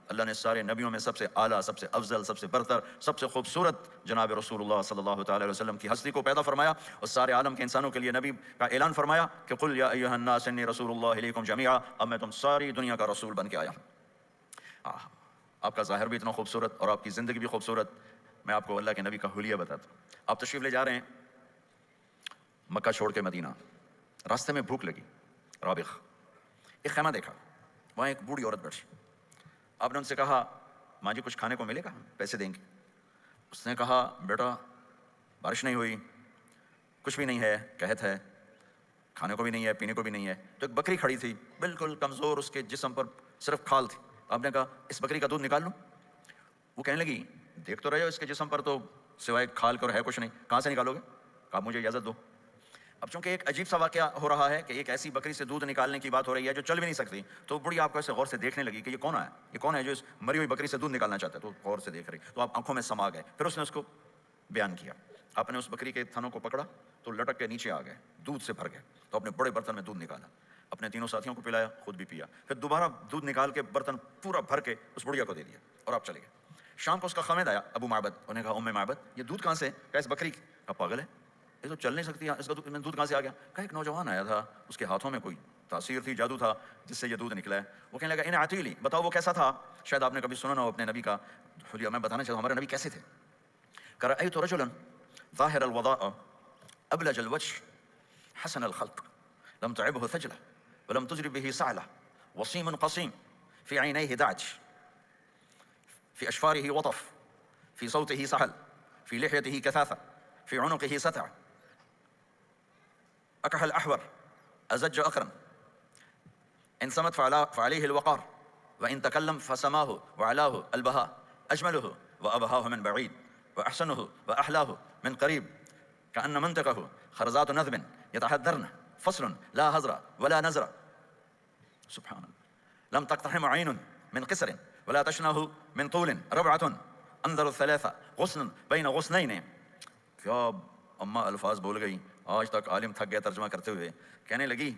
اللہ نے سارے نبیوں میں سب سے اعلیٰ، سب سے افضل، سب سے برتر، سب سے خوبصورت جناب رسول اللہ صلی اللہ تعالی علیہ وسلم کی ہستی کو پیدا فرمایا اور سارے عالم کے انسانوں کے لیے نبی کا اعلان فرمایا کہ قل یا ایھا الناس انی رسول اللہ الیکم جمیعا، اب میں تم ساری دنیا کا رسول بن کے آیا ہوں۔ آپ کا ظاہر بھی اتنا خوبصورت اور آپ کی زندگی بھی خوبصورت۔ میں آپ کو اللہ کے نبی کا حلیہ بتاتا ہوں۔ آپ تشریف لے جا رہے ہیں مکہ چھوڑ کے مدینہ، راستے میں بھوک لگی، رابغ، ایک خیمہ دیکھا، وہاں ایک بوڑھی عورت بیٹھی۔ آپ نے ان سے کہا ماں جی کچھ کھانے کو ملے گا، پیسے دیں گے؟ اس نے کہا بیٹا بارش نہیں ہوئی، کچھ بھی نہیں ہے، قحط ہے، کھانے کو بھی نہیں ہے، پینے کو بھی نہیں ہے۔ تو ایک بکری کھڑی تھی، بالکل کمزور، اس کے جسم پر صرف کھال تھی۔ آپ نے کہا اس بکری کا دودھ نکال لوں؟ وہ کہنے لگی دیکھ تو رہے ہو اس کے جسم پر تو سوائے کھال کر ہے کچھ نہیں، کہاں سے نکالو گے؟ کہا مجھے اجازت دو۔ اب چونکہ ایک عجیب سا واقعہ ہو رہا ہے کہ ایک ایسی بکری سے دودھ نکالنے کی بات ہو رہی ہے جو چل بھی نہیں سکتی، تو بڑی آپ کو ایسے غور سے دیکھنے لگی کہ یہ کون ہے، یہ کون ہے جو اس مری ہوئی بکری سے دودھ نکالنا چاہتا ہے؟ تو غور سے دیکھ رہی، تو آپ آنکھوں میں سما گئے۔ پھر اس نے اس کو بیان کیا۔ آپ نے اس بکری کے تھنوں کو پکڑا تو لٹک کے نیچے آ گئے، دودھ سے بھر گئے۔ تو اپنے بڑے برتن میں دودھ نکالا، اپنے تینوں ساتھیوں کو پلایا، خود بھی پیا، پھر دوبارہ دودھ نکال کے برتن پورا بھر کے اس بڑھیا کو دے دیا اور آپ چلے گئے۔ شام کو اس کا خامد آیا، ابو معبد، انہوں نے کہا ام معبد یہ دودھ کہاں سے؟ کہا اس بکری کی۔ کہا پاگل ہے، یہ تو چل نہیں سکتی، اس کا دودھ کہاں سے آ گیا؟ کہا ایک نوجوان آیا تھا، اس کے ہاتھوں میں کوئی تاثیر تھی، جادو تھا جس سے یہ دودھ نکلا ہے۔ وہ کہنے لگا ان عتیلی، بتاؤ وہ کیسا تھا؟ شاید آپ نے کبھی سنا نہ ہو اپنے نبی کا حلیہ، میں بتانا چاہتا ہوں ہمارے نبی کیسے تھے۔ کہ رأیت رجلا ظاہر الوضاء ابلج الوجه حسن الخلق لم تعبه ثجلة ولم تجرب به سعلة وصيم قصيم في عينيه دعج في أشفاره وطف في صوته سحل في لحيته كثافة في عنقه ستع أكحل أحور أزج أقرن إن صمت فعليه الوقار وإن تكلم فسماه وعلاه البهاء أجمله وأبهاه من بعيد وأحسنه وأحلاه من قريب كأن منطقه خرزات نذب يتحذرن فصل لا هزر ولا نزر سبحان الله لم تقتحم عين من قصر ولا تشنه من طول ربعة انظر الثلاثة غصن بين غصنين۔ کیا اماں الفاظ بول گئی، آج تک عالم تھک گیا ترجمہ کرتے ہوئے۔ کہنے لگی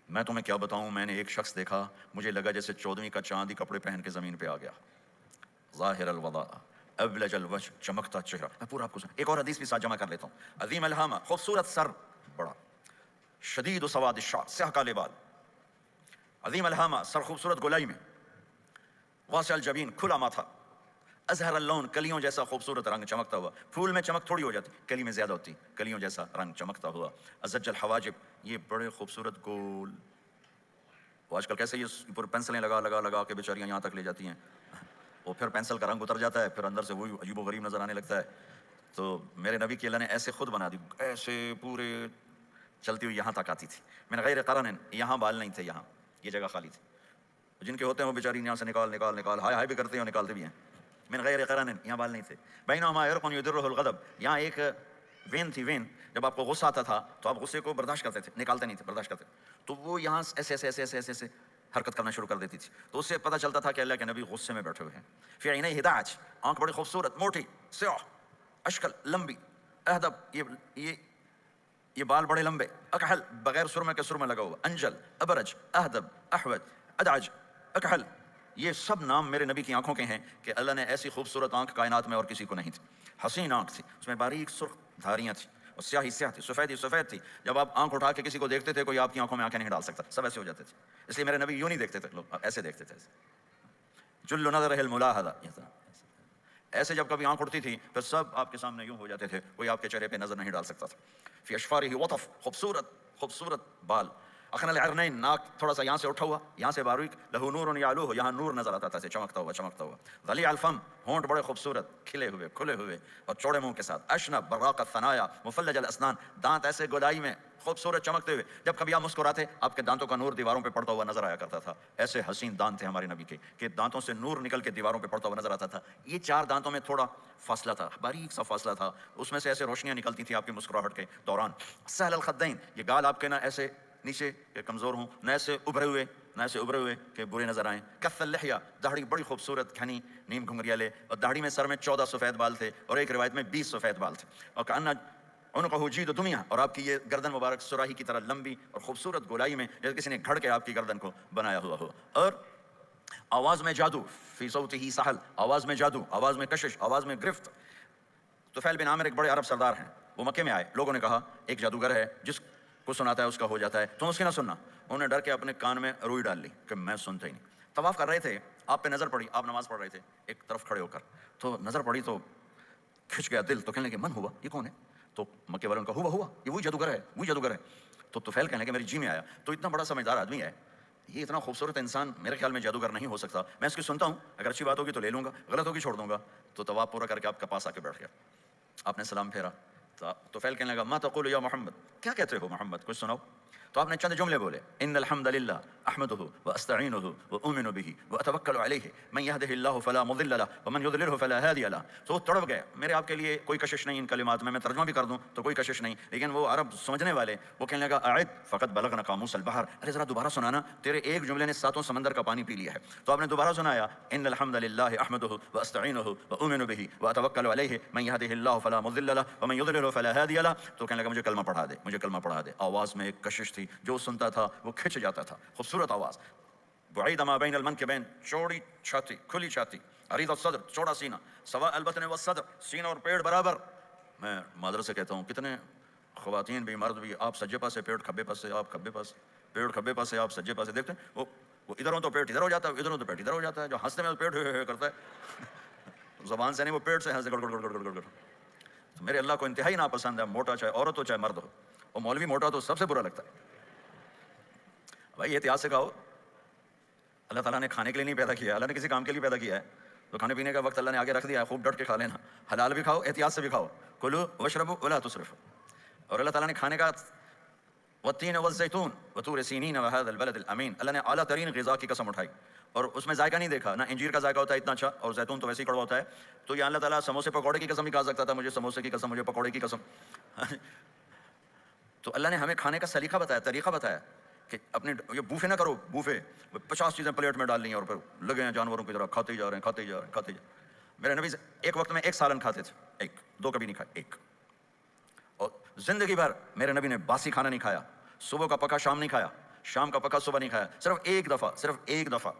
میں تمہیں کیا بتاؤں، میں نے ایک شخص دیکھا، مجھے لگا جیسے 14ویں کا چاند ہی کپڑے پہن کے زمین پہ آ گیا۔ ظاہر الوضاء ابلج الوجه، چمکتا چہرہ۔ میں پورا آپ کو ایک اور حدیث بھی ساتھ جمع کر لیتا ہوں۔ عظیم الہامہ، خوبصورت سر بڑا، شدید سواد الشعر، سیاہ کالے بال، عظیم الہامہ، سر خوبصورت گولائی میں، واسع الجبین، کھلا ماتھا، ازہر اللون، کلیوں جیسا خوبصورت رنگ چمکتا ہوا۔ پھول میں چمک تھوڑی ہو جاتی، کلی میں زیادہ ہوتی، کلیوں جیسا رنگ چمکتا ہوا۔ ازج الحواجب، یہ بڑے خوبصورت گول، وہ آج کل کیسے یہ پر پینسلیں لگا لگا لگا کے بیچاریاں یہاں تک لے جاتی ہیں، وہ پھر پینسل کا رنگ اتر جاتا ہے، پھر اندر سے وہی عجیب و غریب نظر آنے لگتا ہے۔ تو میرے نبی کی اللہ نے ایسے خود بنا دی، ایسے پورے چلتی ہوئی یہاں تک آتی تھی۔ من غیر قرن، یہاں بال نہیں تھے، یہاں یہ جگہ خالی تھی۔ جن کے ہوتے ہیں وہ بیچاری یہاں سے نکال نکال نکال ہائے ہائے بھی کرتے ہیں اور نکالتے بھی ہیں۔ من غیر قرن، یہاں بال نہیں تھے۔ بینہما عرق یدرہ الغضب، یہاں ایک وین تھی، وین، جب آپ کو غصہ آتا تھا تو آپ غصے کو برداشت کرتے تھے، نکالتے نہیں تھے، برداشت کرتے، تو وہ یہاں ایسے ایسے ایسے ایسے ایسے ایسے حرکت کرنا شروع کر دیتی تھی، تو اس سے پتہ چلتا تھا کہ اللہ کے نبی غصے میں بیٹھے ہوئے ہیں۔ فی عینیہ دعج، آنکھ بڑی خوبصورت، موٹی، سیاہ، اشکل، لمبی، اہدب، یہ بال بڑے لمبے، اکحل، بغیر سرمے کے سرمہ لگا ہوا، انجل، ابرج، اہدب، احوج، ادعج، اکحل، یہ سب نام میرے نبی کی آنکھوں کے ہیں کہ اللہ نے ایسی خوبصورت آنکھ کائنات میں اور کسی کو نہیں تھی۔ حسین آنکھ تھی، اس میں باریک سرخ دھاریاں تھیں، اور سیاہی سیاہ تھی، سفید ہی سفید تھی۔ جب آپ آنکھ اٹھا کے کسی کو دیکھتے تھے کوئی آپ کی آنکھوں میں آنکھیں نہیں ڈال سکتا، سب ایسے ہو جاتے تھے۔ اس لیے میرے نبی یوں نہیں دیکھتے تھے، لوگ ایسے دیکھتے تھے، جل نظرہ الملاحظہ، ایسے جب کبھی آنکھ اٹھتی تھی پھر سب آپ کے سامنے یوں ہو جاتے تھے، کوئی آپ کے چہرے پہ نظر نہیں ڈال سکتا تھا۔ فی اشفارہ وطف، خوبصورت خوبصورت بال، اخن العرنین، ناک تھوڑا سا یہاں سے اٹھا ہوا، یہاں سے باریک، لہو نور یعلوہ، یہاں نور نظر آتا تھا، چمکتا ہوا چمکتا ہوا۔ ضلیع الفم، ہونٹ بڑے خوبصورت، کھلے ہوئے کھلے ہوئے اور چوڑے منہ کے ساتھ۔ اشنب براق الثنایا، مفلج الاسنان، دانت ایسے گولائی میں خوبصورت چمکتے ہوئے، جب کبھی آپ مسکراتے آپ کے دانتوں کا نور دیواروں پہ پڑتا ہوا نظر آیا کرتا تھا۔ ایسے حسین دانت تھے ہمارے نبی کے کہ دانتوں سے نور نکل کے دیواروں پہ پڑتا ہوا نظر آتا تھا۔ یہ چار دانتوں میں تھوڑا فاصلہ تھا، باریک سا فاصلہ تھا، اس میں سے ایسے روشنیاں نکلتی تھیں آپ کی مسکراہٹ کے دوران۔ سہل الخدین، یہ گال آپ کے نہ ایسے نیچے کہ کمزور ہوں، نہ ایسے ابھرے ہوئے کہ برے نظر آئیں۔ کف اللحیہ، داڑھی بڑی خوبصورت گھنی نیم گھنگریالے، اور داڑھی میں سر میں 14 سفید بال تھے اور ایک روایت میں 20 سفید بال تھے۔ اور کأن عنقہ جید دمیا، اور آپ کی یہ گردن مبارک سراہی کی طرح لمبی اور خوبصورت گولائی میں جیسے کسی نے گھڑ کے آپ کی گردن کو بنایا ہوا ہو۔ اور آواز میں جادو، فی صوتہ سحل، آواز میں جادو، آواز میں کشش، آواز میں گرفت۔ طفیل بن عامر ایک بڑے عرب سردار ہیں، وہ مکے میں آئے، لوگوں نے کہا ایک جادوگر ہے جس کو سناتا ہے اس کا ہو جاتا ہے، تم اس کی نہ سننا۔ انہوں نے ڈر کے اپنے کان میں روئی ڈال لی کہ میں سنتا ہی نہیں۔ طواف کر رہے تھے، آپ پہ نظر پڑی، آپ نماز پڑھ رہے تھے ایک طرف کھڑے ہو کر، تو نظر پڑی تو کھنچ گیا دل، تو کہنے لگے من ہوا، یہ کون ہے؟ تو مکے والوں کا ہوا یہ وہی جادوگر ہے، وہی جادوگر ہے۔ تو طفیل کہنے لگے میری جی میں آیا، تو اتنا بڑا سمجھدار آدمی ہے، یہ اتنا خوبصورت انسان میرے خیال میں جادوگر نہیں ہو سکتا، میں اس کی سنتا ہوں، اگر اچھی بات ہوگی تو لے لوں گا، غلط ہوگی چھوڑ دوں گا۔ تو طواف پورا کر کے آپ کے پاس آ کے بیٹھ گیا، آپ نے سلام پھیرا، تو طفیل کہنے لگا ما تقول یا محمد، کیا کہتے ہو محمد، کچھ سناؤ۔ تو آپ نے چند جملے بولے، ان الحمد للہ احمده واستعینه واؤمن به واتوکل علیہ من یهده اللہ فلا مضل له ومن یضلله فلا ہادی له۔ تو وہ تڑپ گئے، میرے آپ کے لیے کوئی کشش نہیں ان کلمات میں ترجمہ بھی کر دوں تو کوئی کشش نہیں، لیکن وہ عرب سمجھنے والے وہ کہنے لگا اعد فقط بلغنا قاموس البحر، ارے ذرا دوبارہ سنانا، تیرے ایک جملے نے ساتوں سمندر کا پانی پی لیا ہے۔ تو آپ نے دوبارہ سنایا ان الحمد للہ احمده واستعینه واؤمن به واتوکل علیہ من یهده اللہ فلا مضل له ومن یضلله فلا ہادی له۔ تو کہنے لگا مجھے کلمہ پڑھا دے، مجھے کلمہ پڑھا دے۔ آواز میں ایک کشش تھی، جو سنتا تھا وہ کھنچ جاتا تھا، خوبصورت آواز، بعید ما بین المنکبین، چوڑی چھاتی، کھلی چھاتی، عریض الصدر، چوڑا سینہ، سواء البطن والصدر، سینہ اور پیٹ برابر۔ میں معذرت سے کہتا ہوں کتنے خواتین بھی مرد بھی، آپ سجے پاسے پیٹ کھبے پاسے، آپ کھبے پاسے پیٹ کھبے پاسے، آپ سجے پاسے، دیکھتے ہیں وہ ادھر ہو تو پیٹ ادھر ہو جاتا ہے، ادھر ہو تو پیٹ ادھر ہو جاتا ہے، جو ہنستے میں پیٹ کرتا ہے زبان سے نہیں، وہ پیٹ سے ہنستے گڑ گڑ گڑ گڑ گڑ گڑ۔ تو میرے اللہ کو انتہائی ناپسند ہے موٹا، چاہے عورت ہو چاہے مرد ہو، اور مولوی موٹا تو سب سے برا لگتا ہے۔ بھائی احتیاط سے کھاؤ، اللہ تعالیٰ نے کھانے کے لیے نہیں پیدا کیا ہے، اللہ نے کسی کام کے لیے پیدا کیا ہے، تو کھانے پینے کا وقت اللہ نے آگے رکھ دیا ہے، خوب ڈٹ کے کھا لینا، حلال بھی کھاؤ احتیاط سے بھی کھاؤ، کلوا واشربوا ولا تسرفوا۔ اور اللہ تعالیٰ نے کھانے کا والتین والزیتون وطور سینین وهذا البلد الامین، اللہ نے اعلیٰ ترین غذا کی قسم اٹھائی، اور اس میں ذائقہ نہیں دیکھا، نہ انجیر کا ذائقہ ہوتا ہے اتنا اچھا، اور زیتون تو ویسے ہی کڑوا ہوتا ہے، تو یہ اللہ تعالیٰ سموسے پکوڑے کی قسم بھی کھا سکتا تھا، مجھے سموسے کی قسم، مجھے پکوڑے کی قسم۔ تو اللہ نے ہمیں کھانے کا سلیقہ بتایا، طریقہ بتایا کہ اپنے یہ بوفے نہ کرو، بوفے 50 چیزیں پلیٹ میں ڈال لی ہیں اور پھر لگے ہیں جانوروں کی طرح کھاتے ہی جا رہے ہیں، کھاتے ہی جا رہے ہیں، کھاتے ہی جا رہے ہیں۔ میرے نبی ایک وقت میں ایک سالن کھاتے تھے، ایک دو کبھی نہیں کھائے، ایک، اور زندگی بھر میرے نبی نے باسی کھانا نہیں کھایا، صبح کا پکا شام نہیں کھایا، شام کا پکا صبح نہیں کھایا، صرف ایک دفعہ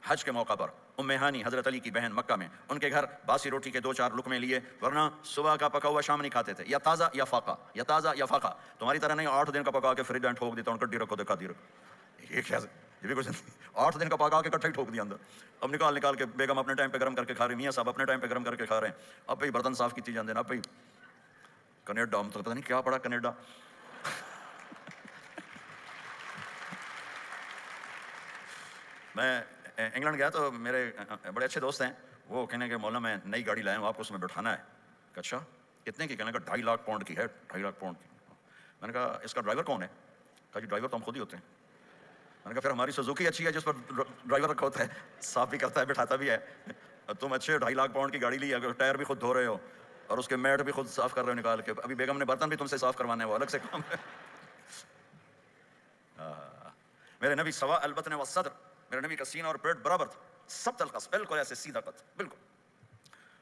حج کے موقع پر ام ہانی حضرت علی کی بہن مکہ میں، ان کے گھر باسی روٹی کے 2-4 لقمے لیے، ورنہ صبح کا پکا ہوا شام نہیں کھاتے تھے، یا تازہ یا فاقہ، یا تازہ یا فاقہ، تمہاری طرح نہیں 8 دن کا پکا کے فریج میں ٹھوک دیتا ہوں، کڈی رکھو دکھا دی رکھو، یہ کیا، یہ بھی کچھ نہیں، 8 دن کا پکا کے کٹھا ہی ٹھوک دیا اندر، اب نکال کے بیگم اپنے ٹائم پہ گرم کر کے کھا رہی، میاں صاحب اپنے ٹائم پہ گرم کر کے کھا رہے ہیں، اب بھائی برتن صاف کیتی جاندے نا، اب بھائی کینیڈا، مطلب پتہ نہیں کیا پڑا کینیڈا۔ میں انگلینڈ گیا تو میرے بڑے اچھے دوست ہیں، وہ کہنے کہ مولانا میں نئی گاڑی لایا ہوں، آپ کو اس میں بٹھانا ہے۔ کہ اچھا کتنے کی؟ کہنے کا 2.5 لاکھ پاؤنڈ کی ہے، 2.5 لاکھ پاؤنڈ کی۔ میں نے کہا اس کا ڈرائیور کون ہے؟ کہا جی ڈرائیور تو ہم خود ہی ہوتے ہیں۔ میں نے کہا پھر ہماری سوزوکی اچھی ہے جس پر ڈرائیور رکھا ہوتا ہے، صاف بھی کرتا ہے بٹھاتا بھی ہے، تم اچھے 2.5 لاکھ پاؤنڈ کی گاڑی لی ہے، ٹائر بھی خود دھو رہے ہو اور اس کے میٹ بھی خود صاف کر رہے ہو نکال کے، ابھی بیگم نے برتن بھی تم سے صاف کروانے ہیں، وہ الگ سے کام ہے۔ میرے نبی سوا البطن والصدر، میرے نبی کا سینہ اور پیٹ برابر تھا، سب القص، بالکل ایسے سیدھا قد، بالکل،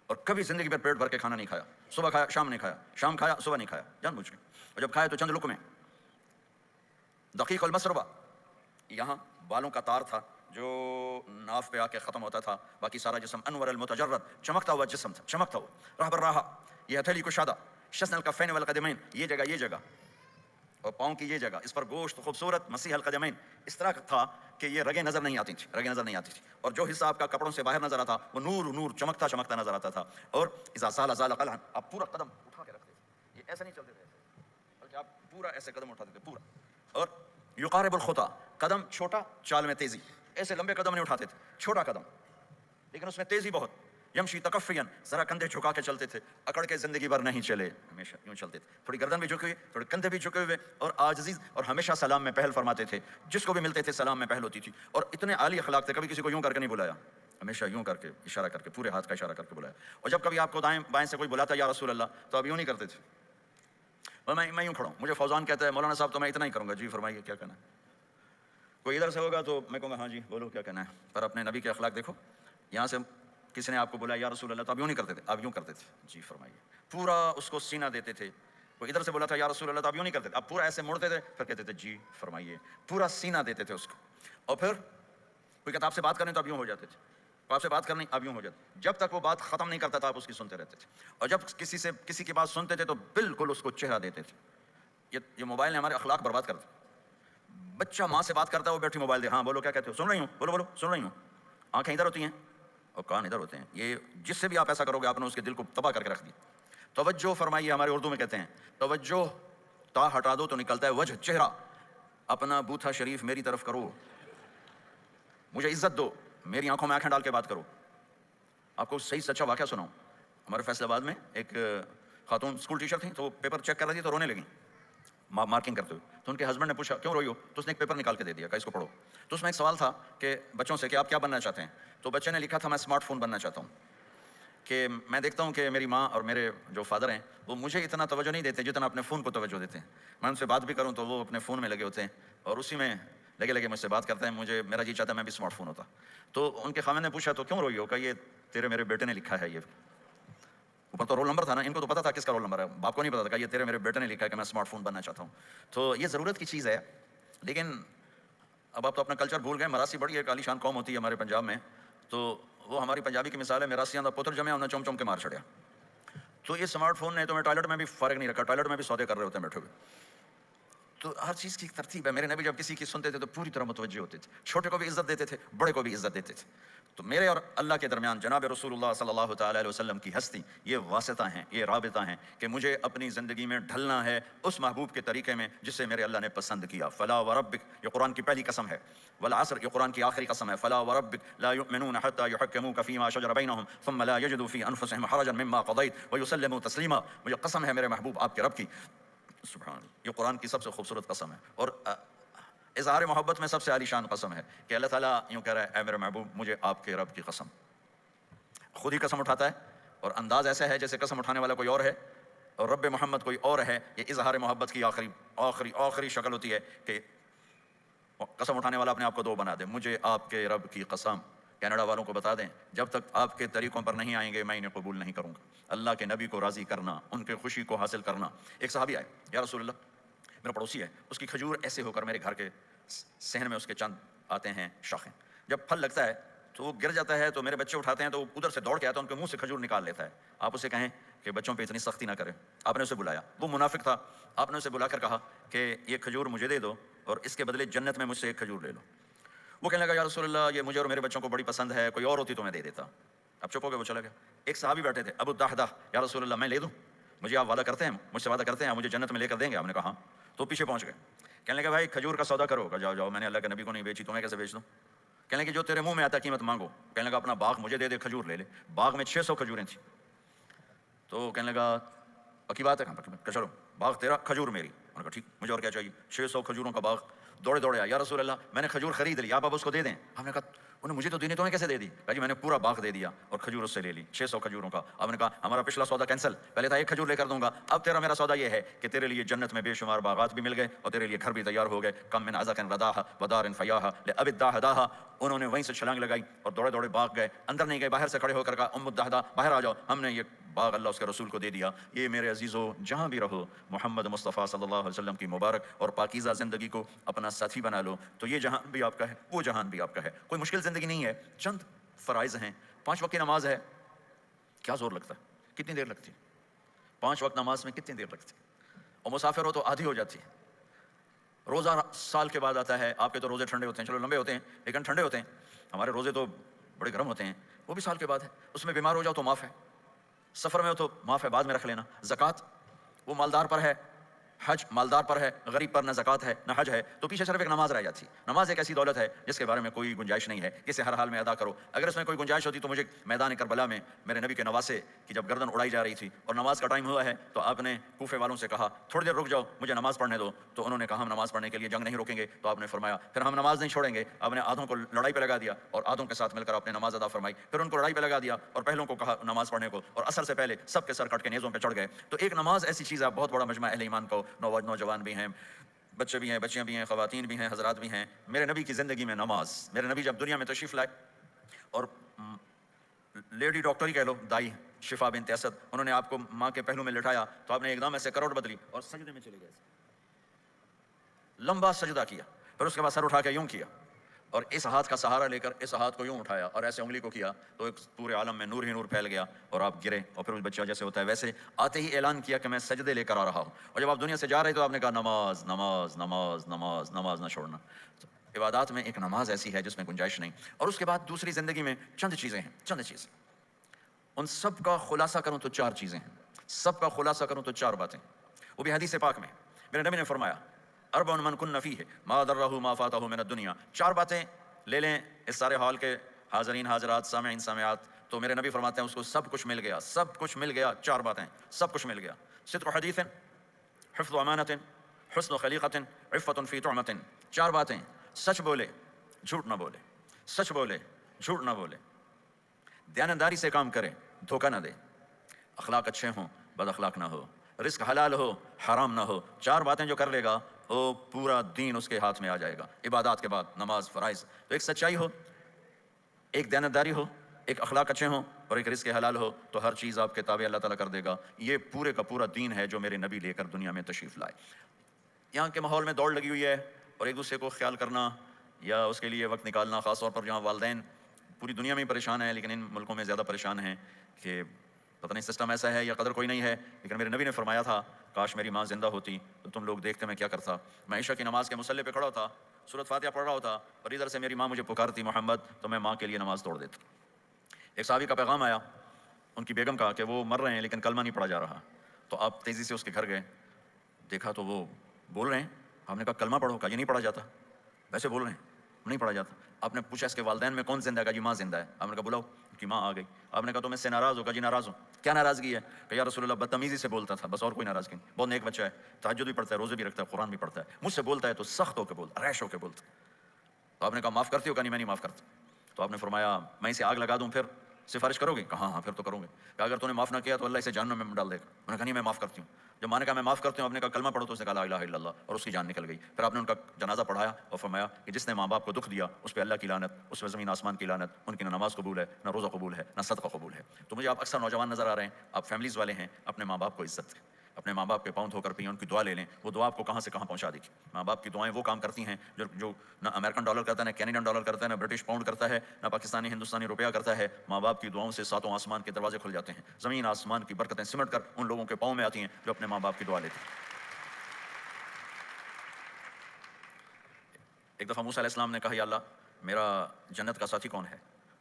اور کبھی زندگی میں پیٹ بھر کے کھانا نہیں کھایا، صبح کھایا شام نہیں کھایا، شام کھایا صبح نہیں کھایا، جان بوجھ کے، اور جب کھایا تو چند لقمے۔ دقیق المسربہ، یہاں بالوں کا تار تھا جو ناف پہ آ کے ختم ہوتا تھا، باقی سارا جسم انور المتجرد، چمکتا ہوا جسم تھا، چمکتا ہوا، راہ بر راہ، یہ ہتھیلی کشادہ، شسن الکفین والقدمین، یہ جگہ اور پاؤں کی یہ جگہ، اس پر گوشت خوبصورت مسیح القدمین، اس طرح تھا کہ یہ رگیں نظر نہیں آتی تھی، اور جو حصہ آپ کا کپڑوں سے باہر نظر آتا وہ نور چمکتا نظر آتا تھا، اور اذا زال قلعا، آپ پورا قدم اٹھا کے رکھتے تھے، یہ ایسے نہیں چلتے تھے بلکہ آپ پورا ایسے قدم اٹھاتے تھے پورا، اور یقارب الخطا، قدم چھوٹا چال میں تیزی، ایسے لمبے قدم نہیں اٹھاتے تھے، چھوٹا قدم لیکن اس میں تیزی بہت، یمشی تکفین، ذرا کندھے جھکا کے چلتے تھے، اکڑ کے زندگی بھر نہیں چلے، ہمیشہ یوں چلتے تھے، تھوڑی گردن بھی جھکی ہوئی، تھوڑے کندھے بھی جھکے ہوئے، اور عاجزی، اور ہمیشہ سلام میں پہل فرماتے تھے، جس کو بھی ملتے تھے سلام میں پہل ہوتی تھی، اور اتنے عالی اخلاق تھے، کبھی کسی کو یوں کر کے نہیں بلایا، ہمیشہ یوں کر کے اشارہ کر کے، پورے ہاتھ کا اشارہ کر کے بلایا، اور جب کبھی آپ کو دائیں بائیں سے کوئی بلاتا یا رسول اللہ تو آپ یوں نہیں کرتے تھے، اور میں یوں کھڑا ہوں، مجھے فوزان کہتا ہے مولانا صاحب تو میں اتنا ہی کروں گا، جی فرمائیے کیا کہنا ہے، کوئی ادھر سے ہوگا تو میں کہوں گا ہاں جی بولو کیا کہنا ہے، پر اپنے نبی کے اخلاق دیکھو، یہاں سے کسی نے آپ کو بولا یا رسول اللہ تو آپ یوں نہیں کرتے تھے، آپ یوں کرتے تھے، جی فرمائیے، پورا اس کو سینہ دیتے تھے، کوئی ادھر سے بولا تھا یا رسول اللہ تو آپ یوں نہیں کرتے تھے، آپ پورا ایسے موڑتے تھے، پھر کہتے تھے جی فرمائیے، پورا سینہ دیتے تھے اس کو، اور پھر کوئی کہتا آپ سے بات کریں تو اب یوں ہو جاتے تھے، آپ سے بات کرنی اب یوں ہو جاتے، جب تک وہ بات ختم نہیں کرتا تھا آپ اس کی سنتے رہتے تھے، اور جب کسی کی بات سنتے تھے تو بالکل اس کو چہرہ دیتے تھے۔ یہ موبائل نے ہمارے اخلاق برباد کر دیا۔ بچہ ماں سے بات کرتا ہے، وہ بیٹھی موبائل دے، ہاں بولو کیا کہتے ہو، سن رہی ہوں، بولو بولو سن رہی ہوں، آنکھیں ادھر ہوتی ہیں اور کان ادھر ہوتے ہیں۔ یہ جس سے بھی آپ ایسا کرو گے آپ نے اس کے دل کو تباہ کر کے رکھ دیا۔ توجہ فرمائیے، ہمارے اردو میں کہتے ہیں توجہ، تا ہٹا دو تو نکلتا ہے وجہ، چہرہ۔ اپنا بوتھا شریف میری طرف کرو، مجھے عزت دو، میری آنکھوں میں آنکھیں ڈال کے بات کرو۔ آپ کو صحیح سچا واقعہ سناؤں، ہمارے فیصل آباد میں ایک خاتون اسکول ٹیچر تھیں، تو وہ پیپر چیک کر رہی تھی تو رونے لگیں مارکنگ کرتے ہوئے، تو ان کے ہسبینڈ نے پوچھا کیوں روئی ہو، تو اس نے ایک پیپر نکال کے دے دیا کہ اس کو پڑھو۔ تو اس میں ایک سوال تھا کہ بچوں سے کہ آپ کیا بننا چاہتے ہیں، تو بچے نے لکھا تھا میں اسمارٹ فون بننا چاہتا ہوں، کہ میں دیکھتا ہوں کہ میری ماں اور میرے جو فادر ہیں وہ مجھے اتنا توجہ نہیں دیتے جتنا اپنے فون کو توجہ دیتے ہیں۔ میں ان سے بات بھی کروں تو وہ اپنے فون میں لگے ہوتے ہیں اور اسی میں لگے مجھ سے بات کرتے ہیں، مجھے میرا جی چاہتا ہے میں بھی اسمارٹ فون ہوتا۔ تو ان کے خاوند نے پوچھا تو کیوں روئی ہو، کہ یہ تیرے میرے بیٹے نے لکھا ہے، یہ اوپر تو رول نمبر تھا نا، ان کو تو پتا تھا کس کا رول نمبر ہے، باپ کو نہیں پتا تھا کہ یہ تیرے میرے بیٹے نے لکھا ہے کہ میں اسمارٹ فون بننا چاہتا ہوں۔ تو یہ ضرورت کی چیز ہے، لیکن اب آپ تو اپنا کلچر بھول گئے۔ مراسی بڑی ایک عالی شان قوم ہوتی ہے ہمارے پنجاب میں، تو وہ ہماری پنجابی کی مثال ہے، میراسیاں دا پتر جمع انہیں چوم چوم کے مار چھڑیا۔ تو یہ اسمارٹ فون نے تو میں ٹوائلٹ میں بھی فارغ نہیں رکھا، ٹوائلٹ میں بھی سودے کر رہے ہوتے ہیں بیٹھے ہوئے۔ تو ہر چیز کی ایک ترتیب ہے۔ میرے نبی جب کسی کی سنتے تھے تو پوری طرح متوجہ ہوتے تھے، چھوٹے کو بھی عزت دیتے تھے، بڑے کو بھی عزت دیتے تھے۔ تو میرے اور اللہ کے درمیان جناب رسول اللہ صلی اللہ تعالیٰ علیہ وسلم کی ہستی، یہ واسطہ ہیں، یہ رابطہ ہیں کہ مجھے اپنی زندگی میں ڈھلنا ہے اس محبوب کے طریقے میں جسے میرے اللہ نے پسند کیا۔ فلا وربک، یہ قرآن کی پہلی قسم ہے، والعصر، یہ قرآن کی آخری قسم ہے، فلا وربک لا یؤمنون حتی یحکموک فیما شجر بینہم ثم لا یجدوا فی انفسہم حرجا مما قضیت ویسلموا تسلیما۔ مجھے قسم ہے میرے محبوب آپ کے رب کی، سبحان اللہ، یہ قرآن کی سب سے خوبصورت قسم ہے، اور اظہار محبت میں سب سے عالی شان قسم ہے کہ اللہ تعالیٰ یوں کہہ رہا ہے اے میرے محبوب مجھے آپ کے رب کی قسم۔ خود ہی قسم اٹھاتا ہے اور انداز ایسا ہے جیسے قسم اٹھانے والا کوئی اور ہے اور رب محمد کوئی اور ہے۔ یہ اظہار محبت کی آخری شکل ہوتی ہے کہ قسم اٹھانے والا اپنے آپ کو دو بنا دے، مجھے آپ کے رب کی قسم۔ کینیڈا والوں کو بتا دیں جب تک آپ کے طریقوں پر نہیں آئیں گے میں انہیں قبول نہیں کروں گا۔ اللہ کے نبی کو راضی کرنا، ان کے خوشی کو حاصل کرنا۔ ایک صحابی آئے، یا رسول اللہ میرا پڑوسی ہے، اس کی کھجور ایسے ہو کر میرے گھر کے صحن میں اس کے چند آتے ہیں شاخیں، جب پھل لگتا ہے تو وہ گر جاتا ہے تو میرے بچے اٹھاتے ہیں تو ادھر سے دوڑ کے آتا ہے ان کے منہ سے کھجور نکال لیتا ہے۔ آپ اسے کہیں کہ بچوں پہ اتنی سختی نہ کریں۔ آپ نے اسے بلایا، وہ منافق تھا، آپ نے اسے بلا کر کہا کہ یہ کھجور مجھے دے دو اور اس کے بدلے جنت میں مجھ سے ایک کھجور لے لو۔ وہ کہنے لگا یا رسول اللہ یہ مجھے اور میرے بچوں کو بڑی پسند ہے، کوئی اور ہوتی تو میں دے دیتا۔ اب چپ ہو گئے، وہ چلا گیا۔ ایک صحابی بیٹھے تھے، ابو الدحدہ، یا رسول اللہ میں لے دوں، مجھے آپ وعدہ کرتے ہیں، مجھ سے وعدہ کرتے ہیں مجھے جنت میں لے کر دیں گے؟ آپ نے کہا ہاں۔ تو پیچھے پہنچ گئے، کہنے لگا بھائی کھجور کا سودا کرو۔ جاؤ جاؤ، میں نے اللہ کے نبی کو نہیں بیچی، تمہیں کیسے بیچ دوں؟ کہنے لگے جو تیرے منہ میں آتا کیمت مانگو۔ کہنے لگا اپنا باغ مجھے دے دے، کھجور لے لے۔ باغ میں 600 کھجوریں تھیں۔ تو کہنے لگا پکی بات ہے، کہ چلو باغ تیرا کھجور میری۔ انہوں نے کہا ٹھیک، مجھے اور کیا چاہیے؟ 600 کھجوروں کا باغ۔ دوڑے دوڑے آیا، یا رسول اللہ میں نے کھجور خرید لی، آپ اب اس کو دے دیں۔ ہم نے کہا انہیں مجھے تو دینی، تمہیں کیسے دے دی؟ کہا جی میں نے پورا باغ دے دیا اور کھجور اس سے لے لی، 600 کھجوروں کا۔ آپ نے کہا ہمارا پچھلا سودا کینسل، پہلے تھا ایک کھجور لے کر دوں گا، اب تیرا میرا سودا یہ ہے کہ تیرے لیے جنت میں بے شمار باغات بھی مل گئے اور تیرے لیے گھر بھی تیار ہو گئے۔ کم من عزق رداها ودار فیاها لأبی الدحداها۔ انہوں نے وہیں سے چھلانگ لگائی اور دوڑے دوڑے باغ گئے، اندر نہیں گئے، باہر سے کھڑے ہو کر کہا ام الدحدہ باہر آ جاؤ، ہم نے یہ باغ اللہ اس کے رسول کو دے دیا۔ یہ میرے عزیزو جہاں بھی رہو محمد مصطفیٰ صلی اللہ علیہ وسلم کی مبارک اور پاکیزہ زندگی کو اپنا ساتھی بنا لو، تو یہ جہان بھی آپ کا ہے، وہ جہان بھی آپ کا ہے۔ کوئی مشکل زندگی نہیں ہے، چند فرائض ہیں، 5 وقت کی نماز ہے، کیا زور لگتا ہے؟ کتنی دیر لگتی ہے 5 وقت نماز میں؟ کتنی دیر لگتی ہے؟ اور مسافر ہو تو آدھی ہو جاتی ہے۔ روزہ سال کے بعد آتا ہے، آپ کے تو روزے ٹھنڈے ہوتے ہیں، چلو لمبے ہوتے ہیں لیکن ٹھنڈے ہوتے ہیں، ہمارے روزے تو بڑے گرم ہوتے ہیں، وہ بھی سال کے بعد ہے۔ اس میں بیمار ہو جاؤ تو معاف ہے، سفر میں ہو تو معاف ہے، بعد میں رکھ لینا۔ زکوٰۃ وہ مالدار پر ہے، حج مالدار پر ہے، غریب پر نہ زکوٰۃ ہے نہ حج ہے، تو پیچھے صرف ایک نماز رہ جاتی ہے۔ نماز ایک ایسی دولت ہے جس کے بارے میں کوئی گنجائش نہیں ہے، اسے ہر حال میں ادا کرو۔ اگر اس میں کوئی گنجائش ہوتی تو مجھے میدان کربلا میں میرے نبی کے نواسے کی جب گردن اڑائی جا رہی تھی اور نماز کا ٹائم ہوا ہے تو آپ نے کوفے والوں سے کہا تھوڑی دیر رک جاؤ مجھے نماز پڑھنے دو، تو انہوں نے کہا ہم نماز پڑھنے کے لیے جنگ نہیں روکیں گے، تو آپ نے فرمایا پھر ہم نماز نہیں چھوڑیں گے۔ آپ نے آدھوں کو لڑائی پہ لگا دیا اور آدھوں کے ساتھ مل کر آپ نے نماز ادا فرمائی، پھر ان کو لڑائی پہ لگا دیا اور پہلوں کو کہا نماز پڑھنے کو، اور عصر سے پہلے سب کے سر کٹ کے نیزوں پہ چڑھ گئے۔ تو ایک نماز ایسی چیز ہے، بہت بڑا مجمع اہل ایمان کو، نوجوان بھی ہیں، بچے بھی ہیں، بچیاں بھی ہیں، خواتین بھی ہیں، حضرات بھی ہیں۔ میرے نبی کی زندگی میں نماز، میرے نبی جب دنیا میں تشریف لائے اور لیڈی ڈاکٹر ہی کہہ لو، دائی شفا بنت اسد، انہوں نے آپ کو ماں کے پہلو میں لٹایا تو آپ نے ایک دم ایسے کروٹ بدلی اور سجدے میں چلے گئے، لمبا سجدہ کیا، پھر اس کے بعد سر اٹھا کے یوں کیا، اور اس ہاتھ کا سہارا لے کر اس ہاتھ کو یوں اٹھایا اور ایسے انگلی کو کیا تو ایک پورے عالم میں نور ہی نور پھیل گیا اور آپ گرے، اور پھر اس بچہ جیسے ہوتا ہے ویسے آتے ہی اعلان کیا کہ میں سجدے لے کر آ رہا ہوں، اور جب آپ دنیا سے جا رہے تو آپ نے کہا نماز نماز نماز نماز نماز نہ چھوڑنا۔ تو عبادات میں ایک نماز ایسی ہے جس میں گنجائش نہیں۔ اور اس کے بعد دوسری زندگی میں چند چیزیں ہیں، چند چیزیں، ان سب کا خلاصہ کروں تو چار چیزیں ہیں، سب کا خلاصہ کروں تو چار باتیں، وہ بھی حدیث پاک میں۔ میرے نبی نے فرمایا اربع من کن فیہ ما ضرہ ما فاتہ من الدنیا، چار باتیں لے لیں اس سارے ہال کے حاضرین حاضرات سامعین سامعات، تو میرے نبی فرماتے ہیں اس کو سب کچھ مل گیا، سب کچھ مل گیا، چار باتیں سب کچھ مل گیا۔ صدق حدیث، حفظ امانت، حسن خلیقۃ، عفۃ فی طعمۃ، چار باتیں، سچ بولے جھوٹ نہ بولے، سچ بولے جھوٹ نہ بولے، دیانتداری سے کام کرے دھوکہ نہ دے، اخلاق اچھے ہوں بد اخلاق نہ ہو، رزق حلال ہو حرام نہ ہو، چار باتیں جو کر لے گا وہ پورا دین اس کے ہاتھ میں آ جائے گا۔ عبادات کے بعد نماز فرائض، تو ایک سچائی ہو، ایک دیانتداری ہو، ایک اخلاق اچھے ہوں اور ایک رزق حلال ہو، تو ہر چیز آپ کے تابع اللہ تعالیٰ کر دے گا۔ یہ پورے کا پورا دین ہے جو میرے نبی لے کر دنیا میں تشریف لائے۔ یہاں کے ماحول میں دوڑ لگی ہوئی ہے اور ایک دوسرے کو خیال کرنا یا اس کے لیے وقت نکالنا، خاص طور پر جہاں والدین پوری دنیا میں ہی پریشان ہیں لیکن ان ملکوں میں زیادہ پریشان ہیں کہ پتہ نہیں سسٹم ایسا ہے یا قدر کوئی نہیں ہے، لیکن میرے نبی نے فرمایا تھا کاش میری ماں زندہ ہوتی تو تم لوگ دیکھتے میں کیا کرتا، میں عشاء کی نماز کے مصلی پہ کھڑا ہوتا، سورۃ فاتحہ پڑھ رہا ہوتا اور ادھر سے میری ماں مجھے پکارتی محمد، تو میں ماں کے لیے نماز توڑ دیتا۔ ایک صحابی کا پیغام آیا ان کی بیگم کا کہ وہ مر رہے ہیں لیکن کلمہ نہیں پڑھا جا رہا، تو آپ تیزی سے اس کے گھر گئے، دیکھا تو وہ بول رہے ہیں، آپ نے کہا کلمہ پڑھو، کہا یہ نہیں پڑھا جاتا، ویسے بول رہے ہیں نہیں پڑھا جاتا۔ آپ نے پوچھا اس کے والدین میں کون زندہ ہے، کہا جی ماں زندہ ہے۔ آپ نے کہا بلاؤ، ان کی ماں آ گئی۔ آپ نے کہا تم اس سے ناراض ہو، کہا جی ناراض ہو، کیا ناراضگی ہے، کہ یا رسول اللہ بدتمیزی سے بولتا تھا بس، اور کوئی ناراضگی نہیں، بہت نیک بچہ ہے، تہجد بھی پڑھتا ہے، روزے بھی رکھتا ہے، قرآن بھی پڑھتا ہے، مجھ سے بولتا ہے تو سخت ہو کے بولتا، ریش ہو کے بولتا۔ تو آپ نے کہا معاف کرتی ہو، کہا نہیں میں نہیں معاف کرتا۔ تو آپ نے فرمایا میں اسے آگ لگا دوں پھر سفارش کرو گے، کہا ہاں پھر تو کروں گے، کہ اگر تو نے معاف نہ کیا تو اللہ اسے جہنم میں ڈال دے گا۔ انہوں نے کہا نہیں میں معاف کرتی ہوں۔ جب میں نے کہا میں معاف کرتی ہوں، آپ نے کہا کلمہ پڑھو، تو اس نے کہا لا الہ الا اللہ، اور اس کی جان نکل گئی۔ پھر آپ نے ان کا جنازہ پڑھایا اور فرمایا کہ جس نے ماں باپ کو دکھ دیا اس پہ اللہ کی لعنت، اس پہ زمین آسمان کی لعنت، ان کی نہ نماز قبول ہے نہ روزہ قبول ہے نہ صدقہ قبول ہے۔ تو مجھے آپ اکثر نوجوان نظر آ رہے ہیں، آپ فیملیز والے ہیں، اپنے ماں باپ کو عزت دیں، اپنے ماں باپ کے پاؤں دھو کر پئیں، ان کی دعا لے لیں، وہ دعا آپ کو کہاں سے کہاں پہنچا دے گی۔ ماں باپ کی دعائیں وہ کام کرتی ہیں جو نہ امریکن ڈالر کرتا ہے نہ کینیڈین ڈالر کرتا ہے نہ برٹش پاؤنڈ کرتا ہے نہ پاکستانی ہندوستانی روپیہ کرتا ہے۔ ماں باپ کی دعاؤں سے ساتوں آسمان کے دروازے کھل جاتے ہیں، زمین آسمان کی برکتیں سمٹ کر ان لوگوں کے پاؤں میں آتی ہیں جو اپنے ماں باپ کی دعا لیتے ہیں۔ ایک دفعہ موسیٰ علیہ السلام نے کہا یا اللہ میرا جنت کا ساتھی کون ہے،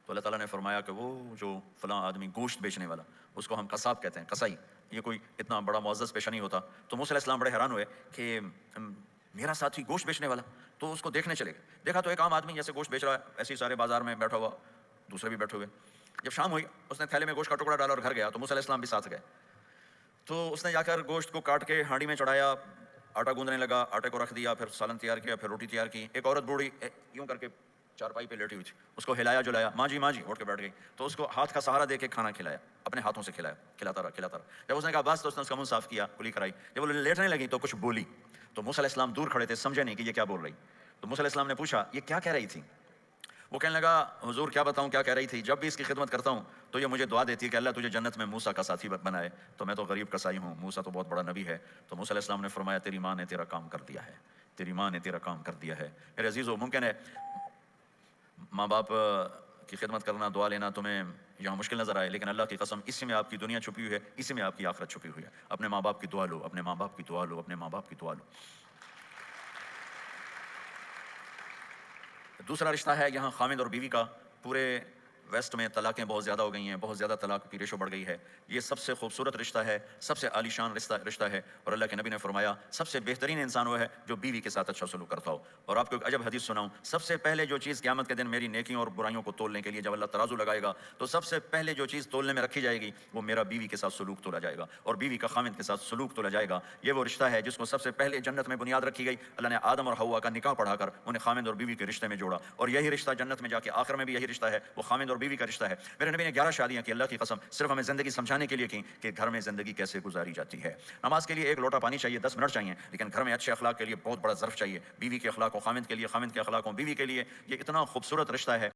تو اللہ تعالیٰ نے فرمایا کہ وہ جو فلاں آدمی گوشت بیچنے والا، اس کو ہم قصاب کہتے ہیں، قصائی، یہ کوئی اتنا بڑا معزز پیشہ نہیں ہوتا۔ تو موسیٰ علیہ السلام بڑے حیران ہوئے کہ میرا ساتھی گوشت بیچنے والا، تو اس کو دیکھنے چلے گئے، دیکھا تو ایک عام آدمی جیسے گوشت بیچ رہا ہے ایسے ہی سارے بازار میں بیٹھا ہوا، دوسرے بھی بیٹھے ہوئے۔ جب شام ہوئی اس نے تھیلے میں گوشت کا ٹکڑا ڈالا اور گھر گیا، تو موسیٰ علیہ السلام بھی ساتھ گئے۔ تو اس نے جا کر گوشت کو کاٹ کے ہانڈی میں چڑھایا، آٹا گوندنے لگا، آٹے کو رکھ دیا، پھر سالن تیار کیا، پھر روٹی تیار کی۔ ایک عورت بوڑھی یوں کر کے چارپائی پہ لیٹی ہوئی تھی، اس کو ہلایا جلایا، ماں جی اٹھ کے بیٹھ گئی، تو اس کو ہاتھ کا سہارا دے کے کھانا کھلایا، اپنے ہاتھوں سے کھلایا، کھلاتا رہا۔ جب اس نے کہا بس تو اس نے اس کا منہ صاف کیا، کلی کرائی۔ جب وہ لیٹنے لگی تو کچھ بولی، تو موسیٰ علیہ السلام دور کھڑے تھے، سمجھے نہیں کہ یہ کیا بول رہی۔ تو موسیٰ علیہ السلام نے پوچھا یہ کیا کہہ رہی تھی؟ وہ کہنے لگا حضور کیا بتاؤں کیا کہہ رہی تھی، جب بھی اس کی خدمت کرتا ہوں تو یہ مجھے دعا دیتی ہے کہ اللہ تجھے جنت میں موسیٰ کا ساتھی بنائے، تو میں تو غریب کسائی ہوں، موسیٰ تو بہت بڑا نبی ہے۔ تو موسیٰ علیہ السلام نے فرمایا تیری ماں نے تیرا کام کر دیا ہے، تیری ماں نے تیرا کام کر دیا ہے۔ میرے عزیزو، ممکن ہے ماں باپ کی خدمت کرنا، دعا لینا تمہیں یہاں مشکل نظر آئے، لیکن اللہ کی قسم اسی میں آپ کی دنیا چھپی ہوئی ہے، اسی میں آپ کی آخرت چھپی ہوئی ہے۔ اپنے ماں باپ کی دعا لو، اپنے ماں باپ کی دعا لو، اپنے ماں باپ کی دعا لو۔ دوسرا رشتہ ہے یہاں خامد اور بیوی کا۔ پورے ویسٹ میں طلاقیں بہت زیادہ ہو گئی ہیں، بہت زیادہ طلاق کی ریشو بڑھ گئی ہے۔ یہ سب سے خوبصورت رشتہ ہے، سب سے عالی شان رشتہ ہے، اور اللہ کے نبی نے فرمایا سب سے بہترین انسان وہ ہے جو بیوی کے ساتھ اچھا سلوک کرتا ہو۔ اور آپ کو ایک عجب حدیث سناؤں، سب سے پہلے جو چیز قیامت کے دن میری نیکیوں اور برائیوں کو تولنے کے لیے جب اللہ ترازو لگائے گا تو سب سے پہلے جو چیز تولنے میں رکھی جائے گی وہ میرا بیوی کے ساتھ سلوک تولا جائے گا، اور بیوی کا خامد کے ساتھ سلوک تولا جائے گا۔ یہ وہ رشتہ ہے جس کو سب سے پہلے جنت میں بنیاد رکھی گئی، اللہ نے آدم اور حوا کا نکاح پڑھا کر انہیں خامد اور بیوی کے رشتے میں جوڑا، اور یہی رشتہ جنت میں جا کے آخر میں بھی یہی رشتہ ہے، وہ خامد اور بیوی کا رشتہ ہے۔ میرے نبی نے 11 شادیاں کی، اللہ کی قسم صرف ہمیں زندگی سمجھانے کے لیے کی کہ گھر میں زندگی کیسے گزاری جاتی ہے۔ نماز کے لیے ایک لوٹا پانی چاہیے، 10 منٹ چاہیے، لیکن گھر میں اچھے اخلاق کے لیے بہت بڑا ظرف چاہیے۔ بیوی کے اخلاق و خامد کے لیے، خامد کے اخلاق و بیوی کے لیے، یہ اتنا خوبصورت رشتہ ہے